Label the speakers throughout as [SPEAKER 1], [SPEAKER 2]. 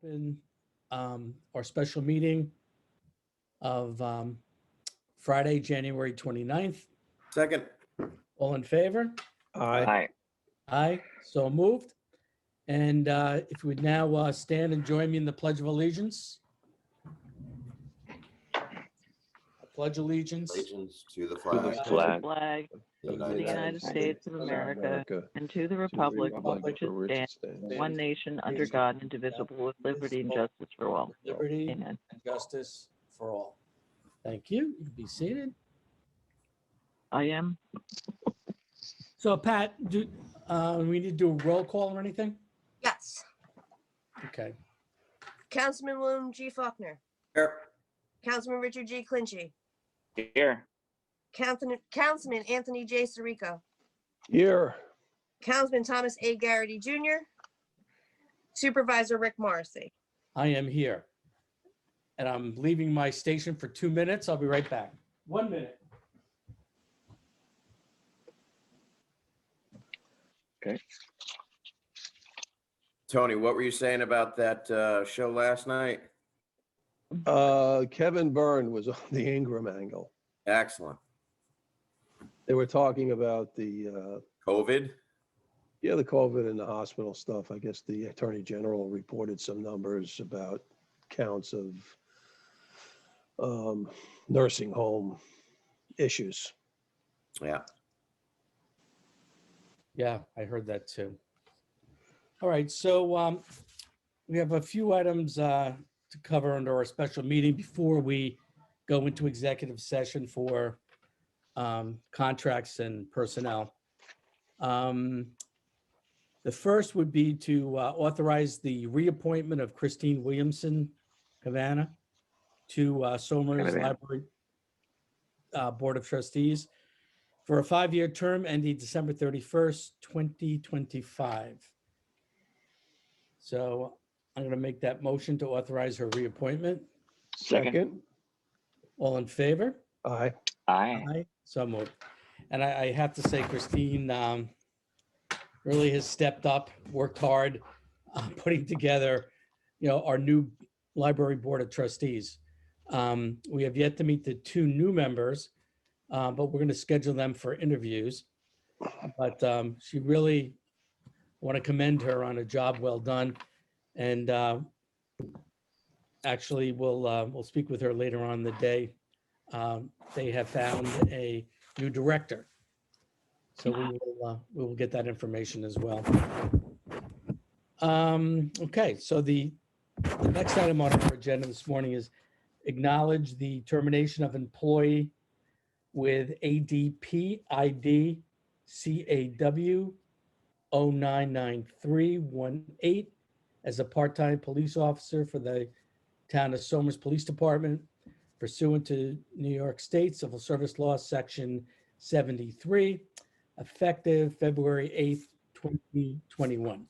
[SPEAKER 1] open our special meeting of Friday, January 29th.
[SPEAKER 2] Second.
[SPEAKER 1] All in favor?
[SPEAKER 3] Aye.
[SPEAKER 1] Aye, so moved. And if you would now stand and join me in the Pledge of Allegiance. I pledge allegiance
[SPEAKER 2] Allegiance to the
[SPEAKER 3] To
[SPEAKER 2] flag.
[SPEAKER 3] the
[SPEAKER 2] of
[SPEAKER 3] flag
[SPEAKER 4] flag
[SPEAKER 2] the
[SPEAKER 4] of the United States of America
[SPEAKER 3] America,
[SPEAKER 4] and to the
[SPEAKER 3] to the
[SPEAKER 4] republic
[SPEAKER 3] republic
[SPEAKER 4] which
[SPEAKER 3] for which
[SPEAKER 4] stands
[SPEAKER 3] it stands,
[SPEAKER 4] one nation under God, indivisible, with liberty and justice for all.
[SPEAKER 1] liberty
[SPEAKER 4] Amen.
[SPEAKER 1] and justice for all. Thank you. You can be seated.
[SPEAKER 4] I am.
[SPEAKER 1] So Pat, do we need to do a roll call or anything?
[SPEAKER 5] Yes.
[SPEAKER 1] Okay.
[SPEAKER 5] Councilman William G. Faulkner.
[SPEAKER 2] Here.
[SPEAKER 5] Councilman Richard G. Clinchy.
[SPEAKER 3] Here.
[SPEAKER 5] Councilman Anthony J. Sirico.
[SPEAKER 3] Here.
[SPEAKER 5] Councilman Thomas A. Garrity Jr. Supervisor Rick Morrissey.
[SPEAKER 1] I am here. And I'm leaving my station for 2 minutes. I'll be right back. 1 minute.
[SPEAKER 2] Tony, what were you saying about that show last night?
[SPEAKER 6] Kevin Byrne was on the Ingram angle.
[SPEAKER 2] Excellent.
[SPEAKER 6] They were talking about the
[SPEAKER 2] COVID?
[SPEAKER 6] the COVID and the hospital stuff. I guess the Attorney General reported some numbers about counts of nursing home issues.
[SPEAKER 2] Yeah.
[SPEAKER 1] Yeah, I heard that too. All right, so we have a few items to cover under our special meeting before we go into executive session for contracts and personnel. The first would be to authorize the reappointment of Christine Williamson Cavanagh to Somers Library Board of Trustees for a 5-year term ending December 31st, 2025. So I'm going to make that motion to authorize her reappointment.
[SPEAKER 6] Second.
[SPEAKER 1] All in favor?
[SPEAKER 6] Aye.
[SPEAKER 3] Aye.
[SPEAKER 1] Aye. So moved. And I have to say, Christine really has stepped up, worked hard, putting together, our new library board of trustees. We have yet to meet the 2 new members, but we're going to schedule them for interviews. But she really, want to commend her on a job well done. And actually, we'll speak with her later on in the day. They have found a new director. So we will get that information as well. Okay, so the next item on our agenda this morning is acknowledge the termination of employee with ADP ID CAW 099318 as a part-time police officer for the town of Somers Police Department pursuant to New York State Civil Service Law, Section 73, effective February 8th, 2021.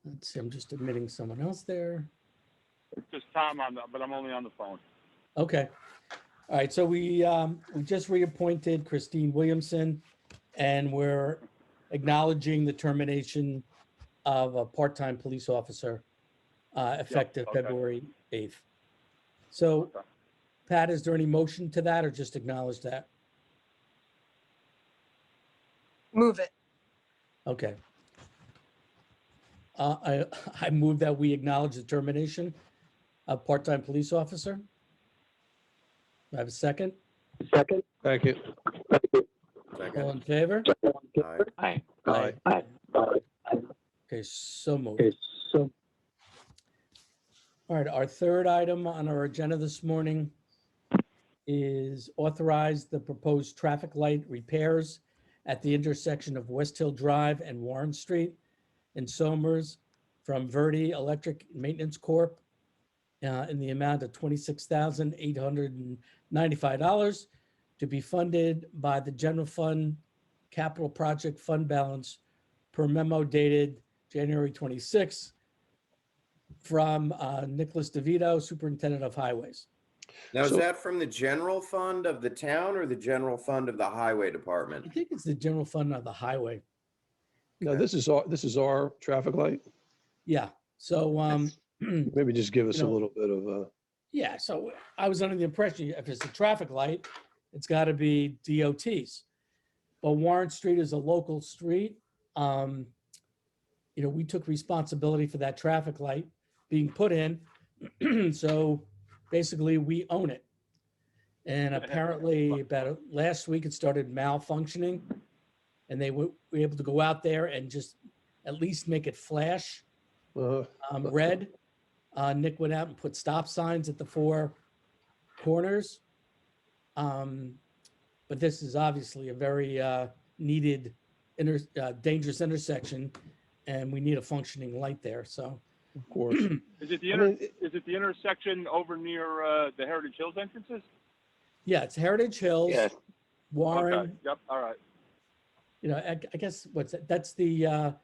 [SPEAKER 1] Let's see, I'm just admitting someone else there.
[SPEAKER 7] It's just Tom, but I'm only on the phone.
[SPEAKER 1] Okay. All right, so we just reappointed Christine Williamson, and we're acknowledging the termination of a part-time police officer effective
[SPEAKER 7] okay.
[SPEAKER 1] February 8th. So,
[SPEAKER 7] Okay.
[SPEAKER 1] Pat, is there any motion to that or just acknowledge that?
[SPEAKER 5] Move it.
[SPEAKER 1] Okay. I move that we acknowledge the termination of part-time police officer. Do I have a second?
[SPEAKER 6] Thank you.
[SPEAKER 1] All
[SPEAKER 2] Second.
[SPEAKER 1] in favor?
[SPEAKER 2] Aye.
[SPEAKER 3] Aye.
[SPEAKER 6] Aye.
[SPEAKER 1] Okay, so moved. All right, our third item on our agenda this morning is authorize the proposed traffic light repairs at the intersection of West Hill Drive and Warren Street in Somers from Verde Electric Maintenance Corp. In the amount of $26,895 to be funded by the General Fund Capital Project Fund Balance per memo dated January 26th from Nicholas DeVito, Superintendent of Highways.
[SPEAKER 2] Now, is
[SPEAKER 6] So-
[SPEAKER 2] that from the general fund of the town or the general fund of the highway
[SPEAKER 1] I
[SPEAKER 2] department?
[SPEAKER 1] think it's the General Fund of the Highway.
[SPEAKER 6] Now, this is our traffic light.
[SPEAKER 1] Yeah, so,
[SPEAKER 6] Maybe just give us a
[SPEAKER 1] You know-
[SPEAKER 6] little bit of a,
[SPEAKER 1] yeah, so I was under the impression if it's a traffic light, it's got to be DOT's. But Warren Street is a local street. Um, we took responsibility for that traffic light being put in. So basically we own it. And apparently last week it started malfunctioning and they were able to go out there and just at least make it flash red. Nick went out and put stop signs at the 4 corners. But this is obviously a very needed, dangerous intersection, and we need a functioning light there. So,
[SPEAKER 6] of course.
[SPEAKER 7] Is it the
[SPEAKER 6] I mean,
[SPEAKER 7] is it the intersection over near the Heritage Hills entrances?
[SPEAKER 1] yeah, it's Heritage Hills,
[SPEAKER 3] Yes.
[SPEAKER 1] Warren.
[SPEAKER 7] Okay. Yep. All right.
[SPEAKER 1] I guess what's that? That's the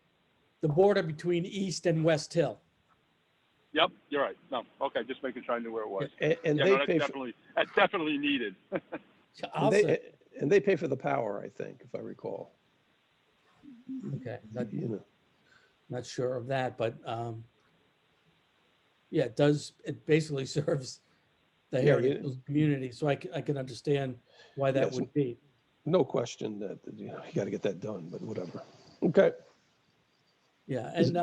[SPEAKER 1] border between East and West Hill.
[SPEAKER 7] Yep. You're right. No. Okay. Just making sure I knew where it was.
[SPEAKER 6] And
[SPEAKER 7] Yeah.
[SPEAKER 6] they
[SPEAKER 7] No,
[SPEAKER 6] pay for,
[SPEAKER 7] that's definitely needed.
[SPEAKER 1] I'll say,
[SPEAKER 6] and they pay for the power, I think, if I recall.
[SPEAKER 1] okay, not sure of that, but yeah, it does. It basically serves the
[SPEAKER 6] Yeah,
[SPEAKER 1] Heritage Hills community, so I can understand why that
[SPEAKER 6] Yes.
[SPEAKER 1] would be.
[SPEAKER 6] No question that, you got to get that done, but whatever. Okay.
[SPEAKER 1] Yeah, and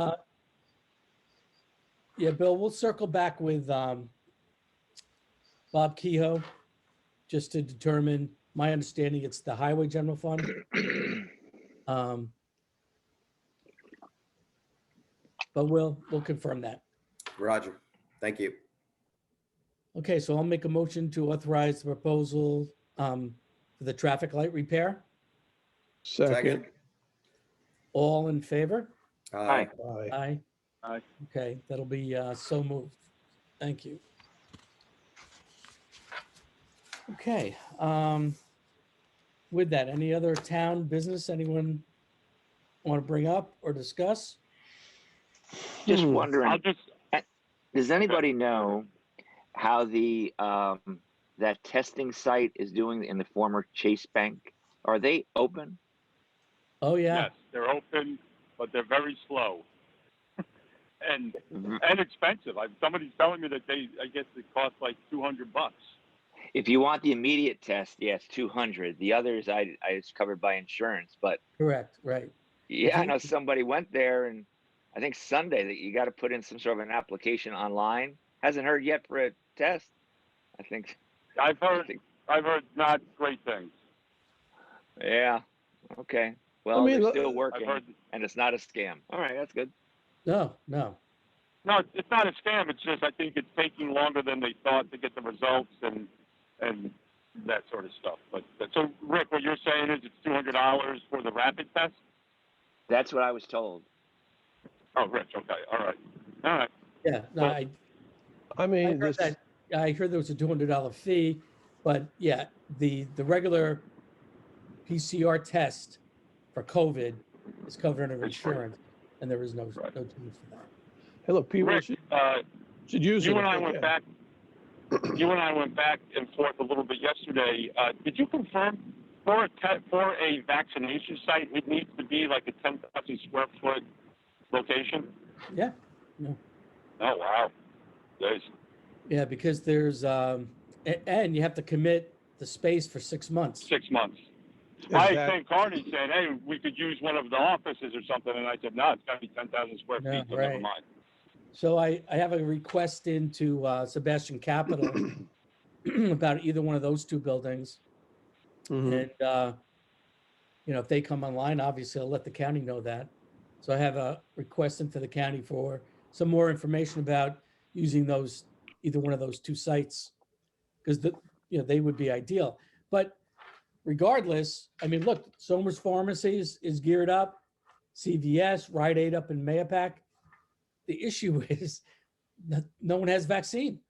[SPEAKER 1] yeah, Bill, we'll circle back with Bob Kehoe just to determine. My understanding, it's the Highway General Fund. But we'll confirm that.
[SPEAKER 2] Roger. Thank you.
[SPEAKER 1] Okay, so I'll make a motion to authorize the proposal for the traffic light repair.
[SPEAKER 6] Second.
[SPEAKER 1] All in favor?
[SPEAKER 2] Aye.
[SPEAKER 6] Aye.
[SPEAKER 1] Aye.
[SPEAKER 7] Aye.
[SPEAKER 1] Okay, that'll be so moved. Thank you. Okay, with that, any other town business anyone want to bring up or discuss?
[SPEAKER 3] Just
[SPEAKER 6] Hmm.
[SPEAKER 7] I'll
[SPEAKER 3] wondering,
[SPEAKER 7] just.
[SPEAKER 3] does anybody know how the that testing site is doing in the former Chase Bank? Are they open?
[SPEAKER 1] Oh, yeah,
[SPEAKER 7] Yes, they're open, but they're very slow and
[SPEAKER 3] V-
[SPEAKER 7] expensive. Somebody's telling me that I guess it costs like $200.
[SPEAKER 3] If you want the immediate test, yes, 200. The others, I it's covered by insurance. But
[SPEAKER 1] correct, right.
[SPEAKER 3] yeah, I
[SPEAKER 1] you-
[SPEAKER 3] know somebody went there, and I think Sunday that you got to put in some sort of an application online. Hasn't heard yet for a test. I think.
[SPEAKER 7] I've
[SPEAKER 3] I
[SPEAKER 7] heard
[SPEAKER 3] think
[SPEAKER 7] not great things.
[SPEAKER 3] yeah. Okay. Well,
[SPEAKER 6] mean,
[SPEAKER 3] they're
[SPEAKER 6] look,
[SPEAKER 3] still
[SPEAKER 7] I've
[SPEAKER 3] working,
[SPEAKER 7] heard.
[SPEAKER 3] and it's not a scam. All right, that's good.
[SPEAKER 1] No.
[SPEAKER 7] No, it's not a scam. It's just I think it's taking longer than they thought to get the results and that sort of stuff. But so, Rick, what you're saying is it's $200 for the rapid test?
[SPEAKER 3] That's what I was told.
[SPEAKER 7] Oh, Rich. Okay. All right.
[SPEAKER 1] Yeah, no,
[SPEAKER 7] Well,
[SPEAKER 6] I
[SPEAKER 1] I
[SPEAKER 6] mean,
[SPEAKER 1] heard
[SPEAKER 6] this,
[SPEAKER 1] that. I heard there was a $200 fee, but yeah, the regular PCR test for COVID is covered under
[SPEAKER 7] It's free.
[SPEAKER 1] insurance, and there is no
[SPEAKER 7] Right.
[SPEAKER 1] charge for that.
[SPEAKER 6] hey, look, people
[SPEAKER 7] Rick,
[SPEAKER 6] should use it.
[SPEAKER 7] you and
[SPEAKER 6] if
[SPEAKER 7] I
[SPEAKER 6] they
[SPEAKER 7] went
[SPEAKER 6] can.
[SPEAKER 7] back. You and I went back and forth a little bit yesterday. Did you confirm for a vaccination site it needs to be like a 10,000 square foot location?
[SPEAKER 1] Yeah,
[SPEAKER 7] Oh wow. There's,
[SPEAKER 1] yeah, because there's and you have to commit the space for 6 months.
[SPEAKER 7] 6 months. I
[SPEAKER 6] Exact-
[SPEAKER 7] think Carney said, "Hey, we could use one of the offices or something," and I said, "No, it's got to be 10,000 square
[SPEAKER 1] Yeah,
[SPEAKER 7] feet. So never
[SPEAKER 1] right.
[SPEAKER 7] mind."
[SPEAKER 1] So I have a request into Sebastian Capital about either one of those 2 buildings.
[SPEAKER 6] Mhm.
[SPEAKER 1] And, if they come online, obviously I'll let the county know that. So I have a request into the county for some more information about using either one of those 2 sites. Because they would be ideal. But regardless, I mean, look, Somers Pharmacies is geared up, CVS, Rite Aid up in Mayapack. The issue is that no one has vaccine.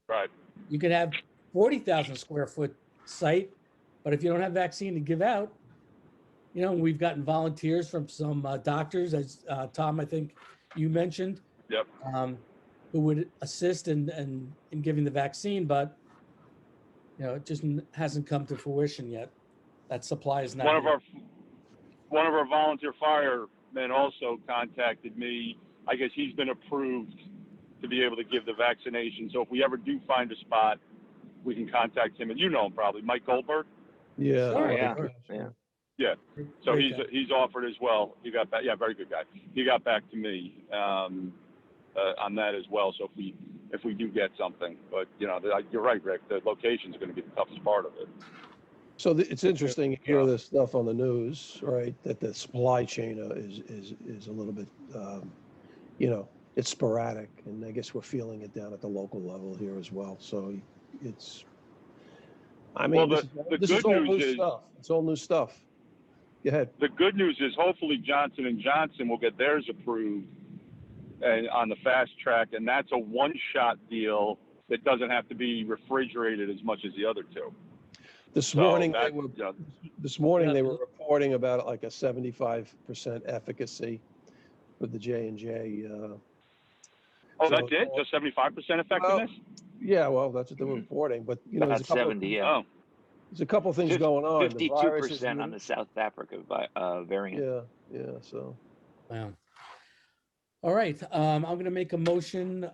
[SPEAKER 7] Right.
[SPEAKER 1] You can have 40,000 square foot site, but if you don't have vaccine to give out, we've gotten volunteers from some doctors, as Tom, I think you mentioned,
[SPEAKER 7] Yep.
[SPEAKER 1] who would assist in giving the vaccine, but it just hasn't come to fruition yet. That supply is not.
[SPEAKER 7] One of
[SPEAKER 1] here.
[SPEAKER 7] our volunteer firemen also contacted me I guess he's been approved to be able to give the vaccination. So if we ever do find a spot, we can contact him. And you know him probably, Mike Goldberg.
[SPEAKER 6] Yeah.
[SPEAKER 1] Sure,
[SPEAKER 3] yeah,
[SPEAKER 1] sure.
[SPEAKER 3] yeah.
[SPEAKER 7] So
[SPEAKER 1] Great guy.
[SPEAKER 7] he's offered as well. He got back. Yeah, very good guy. He got back to me on that as well. So if we do get something, but you know, you're right, Rick. The location's going to be the toughest part of it.
[SPEAKER 6] So it's interesting to hear this stuff on the news, right? That the supply chain is a little bit, you know, it's sporadic, and I guess we're feeling it down at the local level here as well. So it's, I mean,
[SPEAKER 7] Well,
[SPEAKER 6] this
[SPEAKER 7] the
[SPEAKER 6] is
[SPEAKER 7] good
[SPEAKER 6] all
[SPEAKER 7] news
[SPEAKER 6] new
[SPEAKER 7] is-
[SPEAKER 6] stuff. It's all new stuff. Go ahead.
[SPEAKER 7] The good news is hopefully Johnson & Johnson will get theirs approved and on the fast track, and that's a one-shot deal that doesn't have to be refrigerated as much as the other two.
[SPEAKER 6] This
[SPEAKER 7] So
[SPEAKER 6] morning,
[SPEAKER 7] that,
[SPEAKER 6] they were,
[SPEAKER 7] you know,
[SPEAKER 6] this morning, they
[SPEAKER 1] Yeah.
[SPEAKER 6] were reporting about like a 75% efficacy with the J&J.
[SPEAKER 7] oh,
[SPEAKER 6] So-
[SPEAKER 7] that's it? Just 75% effectiveness?
[SPEAKER 6] Yeah, well, that's what they were reporting, but you know,
[SPEAKER 3] About 70, yeah.
[SPEAKER 7] Oh,
[SPEAKER 6] there's a couple things going on. The virus is
[SPEAKER 3] 52% on the South Africa variant.
[SPEAKER 6] Yeah, so.
[SPEAKER 1] Wow. All right, I'm gonna make a motion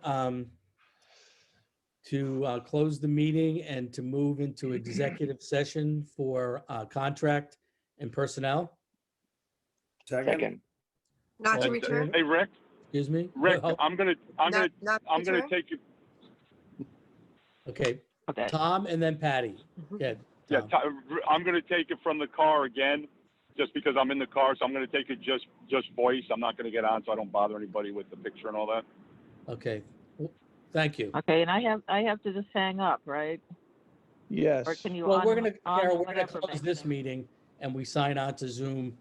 [SPEAKER 1] to close the meeting and to move into executive session for contract and personnel.
[SPEAKER 3] Second.
[SPEAKER 5] Not to
[SPEAKER 1] All in
[SPEAKER 5] return?
[SPEAKER 1] favor?
[SPEAKER 7] hey, Rick,
[SPEAKER 1] Excuse me?
[SPEAKER 7] Rick, I'm gonna
[SPEAKER 5] Not to return?
[SPEAKER 7] take you.
[SPEAKER 1] Okay,
[SPEAKER 4] Okay.
[SPEAKER 1] Tom and then Patty. Yeah.
[SPEAKER 7] Yeah,
[SPEAKER 1] Tom.
[SPEAKER 7] I'm gonna take it from the car again, just because I'm in the car. So I'm gonna take it just voice. I'm not gonna get on, so I don't bother anybody with the picture and all that.
[SPEAKER 1] Okay, well, thank you.
[SPEAKER 4] Okay, and I have to just hang up, right?
[SPEAKER 6] Yes.
[SPEAKER 4] Or can you?
[SPEAKER 1] Well, we're
[SPEAKER 4] on-
[SPEAKER 1] gonna,
[SPEAKER 4] on
[SPEAKER 1] Carol, we're gonna
[SPEAKER 4] whatever
[SPEAKER 1] close
[SPEAKER 4] makes
[SPEAKER 1] this
[SPEAKER 4] sense.
[SPEAKER 1] meeting and we sign on to Zoom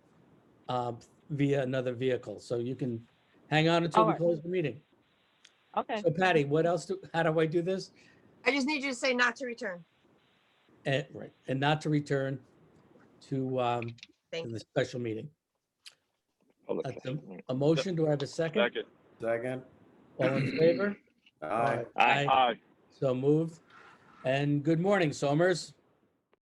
[SPEAKER 1] via another vehicle. So you can hang on until
[SPEAKER 4] All
[SPEAKER 1] we
[SPEAKER 4] right.
[SPEAKER 1] close the meeting.
[SPEAKER 4] Okay.
[SPEAKER 1] So Patty, what else how do I do this?
[SPEAKER 5] I just need you to say not to return.
[SPEAKER 1] Right, and not to return to
[SPEAKER 5] Thank
[SPEAKER 1] the
[SPEAKER 5] you.
[SPEAKER 1] special meeting.
[SPEAKER 3] Public
[SPEAKER 1] That's
[SPEAKER 3] testimony.
[SPEAKER 1] a motion. Do I have a second?
[SPEAKER 7] Second.
[SPEAKER 2] Second.
[SPEAKER 1] All in favor?
[SPEAKER 2] Aye.
[SPEAKER 3] Aye.
[SPEAKER 7] Aye.
[SPEAKER 1] So moved. And good morning, Somers.